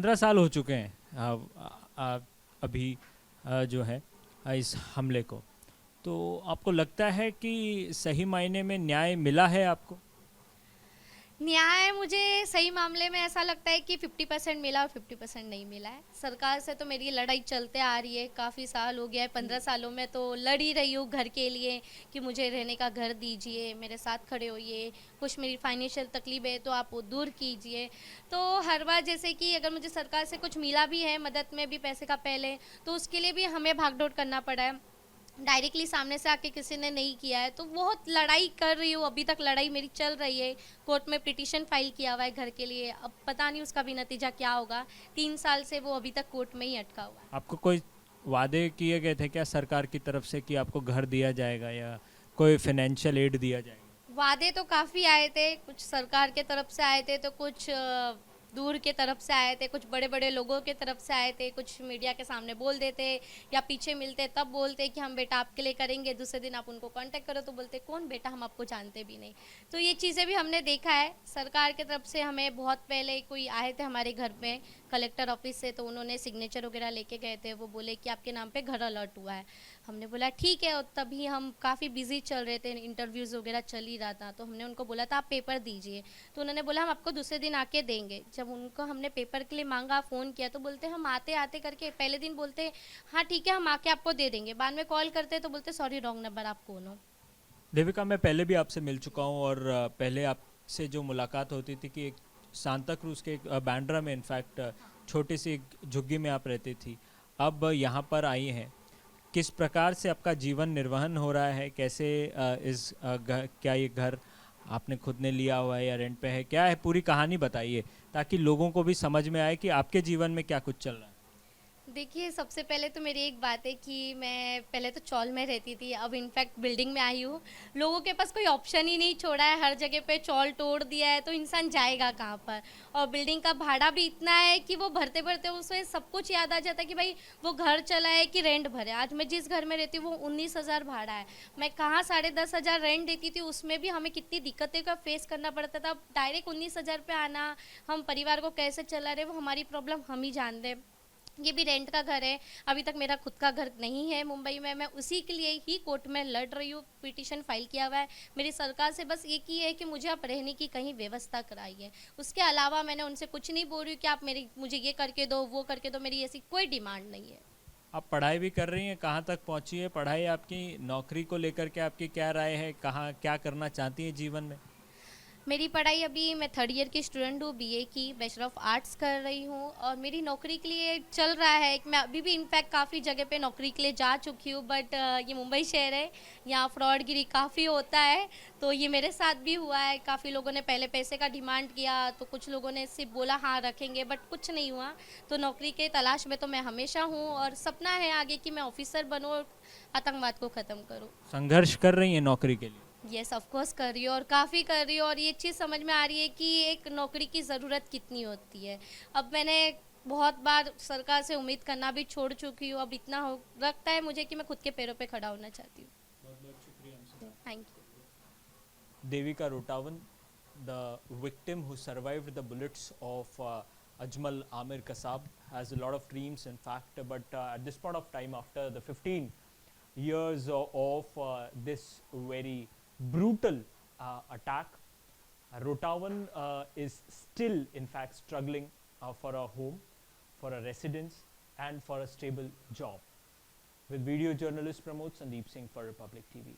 15 साल हो चुके हैं अभी जो है इस हमले को। तो आपको लगता है कि सही मायने में न्याय मिला है आपको? न्याय मुझे सही मामले में ऐसा लगता है कि 50% मिला और 50% नहीं मिला है। सरकार से तो मेरी लड़ाई चलते आ रही है, काफ़ी साल हो गया है, 15 सालों में तो लड़ ही रही हूँ घर के लिए कि मुझे रहने का घर दीजिए, मेरे साथ खड़े होइए, कुछ मेरी फाइनेंशियल तकलीफ है तो आप वो दूर कीजिए। तो हर बार जैसे कि अगर मुझे सरकार से कुछ मिला भी है मदद में भी पैसे का पहले, तो उसके लिए भी हमें भाग-दौड़ करना पड़ा है। डायरेक्टली सामने से आके किसी ने नहीं किया है, तो बहुत लड़ाई कर रही हूँ, अभी तक लड़ाई मेरी चल रही है। कोर्ट में पिटीशन फाइल किया हुआ है घर के लिए, अब पता नहीं उसका भी नतीजा क्या होगा। 3 साल से वो अभी तक कोर्ट में ही अटका हुआ है। आपको कोई वादे किए गए थे क्या सरकार की तरफ से कि आपको घर दिया जाएगा या कोई फाइनेंशियल एड दिया जाएगा? वादे तो काफ़ी आए थे, कुछ सरकार के तरफ से आए थे, तो कुछ दूर के तरफ से आए थे, कुछ बड़े बड़े लोगों के तरफ से आए थे, कुछ मीडिया के सामने बोल देते या पीछे मिलते तब बोलते कि हम बेटा आपके लिए करेंगे, दूसरे दिन आप उनको कांटेक्ट करो तो बोलते कौन बेटा, हम आपको जानते भी नहीं। तो ये चीज़ें भी हमने देखा है। सरकार की तरफ से हमें बहुत पहले कोई आए थे हमारे घर में कलेक्टर ऑफिस से, तो उन्होंने सिग्नेचर वगैरह लेके गए थे, वो बोले कि आपके नाम पे घर अलर्ट हुआ है। हमने बोला ठीक है, और तभी हम काफ़ी बिजी चल रहे थे, इंटरव्यूज़ वगैरह चल ही रहा था, तो हमने उनको बोला था आप पेपर दीजिए। तो उन्होंने बोला हम आपको दूसरे दिन आके देंगे। जब उनको हमने पेपर के लिए मांगा, फ़ोन किया, तो बोलते हम आते आते करके पहले दिन बोलते हाँ ठीक है हम आके आपको दे देंगे, बाद में कॉल करते तो बोलते सॉरी रॉन्ग नंबर, आप कौन हो। देविका, मैं पहले भी आपसे मिल चुका हूँ और पहले आपसे जो मुलाकात होती थी कि एक सांता क्रूज के बैंड्रा में इनफैक्ट छोटी सी एक झुग्गी में आप रहती थी, अब यहाँ पर आई हैं। किस प्रकार से आपका जीवन निर्वहन हो रहा है? कैसे क्या ये घर आपने खुद ने लिया हुआ है या रेंट पे है? क्या है, पूरी कहानी बताइए ताकि लोगों को भी समझ में आए कि आपके जीवन में क्या कुछ चल रहा है। देखिए, सबसे पहले तो मेरी एक बात है कि मैं पहले तो चौल में रहती थी, अब इनफैक्ट बिल्डिंग में आई हूँ। लोगों के पास कोई ऑप्शन ही नहीं छोड़ा है, हर जगह पे चौल तोड़ दिया है, तो इंसान जाएगा कहाँ पर। और बिल्डिंग का भाड़ा भी इतना है कि वो भरते भरते उसमें सब कुछ याद आ जाता है कि भाई वो घर चला है कि रेंट भरे। आज मैं जिस घर में रहती हूँ वो 19,000 भाड़ा है, मैं कहाँ 10,500 रेंट देती थी, उसमें भी हमें कितनी दिक्कतें का फेस करना पड़ता था। अब डायरेक्ट 19,000 पे आना, हम परिवार को कैसे चला रहे वो हमारी प्रॉब्लम हम ही जानते हैं। ये भी रेंट का घर है, अभी तक मेरा खुद का घर नहीं है मुंबई में। मैं उसी के लिए ही कोर्ट में लड़ रही हूँ, पिटीशन फाइल किया हुआ है। मेरी सरकार से बस एक ही है कि मुझे आप रहने की कहीं व्यवस्था कराइए। उसके अलावा मैंने उनसे कुछ नहीं बोल रही हूँ कि आप मेरी मुझे ये करके दो वो करके दो, मेरी ऐसी कोई डिमांड नहीं है। आप पढ़ाई भी कर रही हैं, कहाँ तक पहुँची है पढ़ाई आपकी? नौकरी को लेकर के आपकी क्या राय है? कहाँ क्या करना चाहती हैं जीवन में? मेरी पढ़ाई अभी मैं थर्ड ईयर की स्टूडेंट हूँ, बीए की बैचलर ऑफ आर्ट्स कर रही हूँ, और मेरी नौकरी के लिए चल रहा है कि मैं अभी भी इनफैक्ट काफ़ी जगह पे नौकरी के लिए जा चुकी हूँ, बट ये मुंबई शहर है, यहाँ फ्रॉडगिरी काफ़ी होता है। तो ये मेरे साथ भी हुआ है, काफ़ी लोगों ने पहले पैसे का डिमांड किया, तो कुछ लोगों ने सिर्फ बोला हाँ रखेंगे, बट कुछ नहीं हुआ। तो नौकरी के तलाश में तो मैं हमेशा हूँ, और सपना है आगे कि मैं ऑफिसर बनूँ और आतंकवाद को ख़त्म करूँ। संघर्ष कर रही हैं नौकरी के लिए? यस ऑफ कोर्स कर रही हूँ, और काफ़ी कर रही हूँ, और ये चीज़ समझ में आ रही है कि एक नौकरी की ज़रूरत कितनी होती है। अब मैंने बहुत बार सरकार से उम्मीद करना भी छोड़ चुकी हूँ, अब इतना हो लगता है मुझे कि मैं खुद के पैरों पे खड़ा होना चाहती हूँ। बहुत बहुत शुक्रिया हमसे बात। Thank you. Devika Rotavan, the victim who survived the bullets of Ajmal Amir Kasab, has a lot of dreams, in fact. But at this point of time, after the 15 years of this very brutal attack, Rotavan is still, in fact, struggling for a home, for a residence, and for a stable job. With video journalist Pramod Sandeep Singh for Republic TV.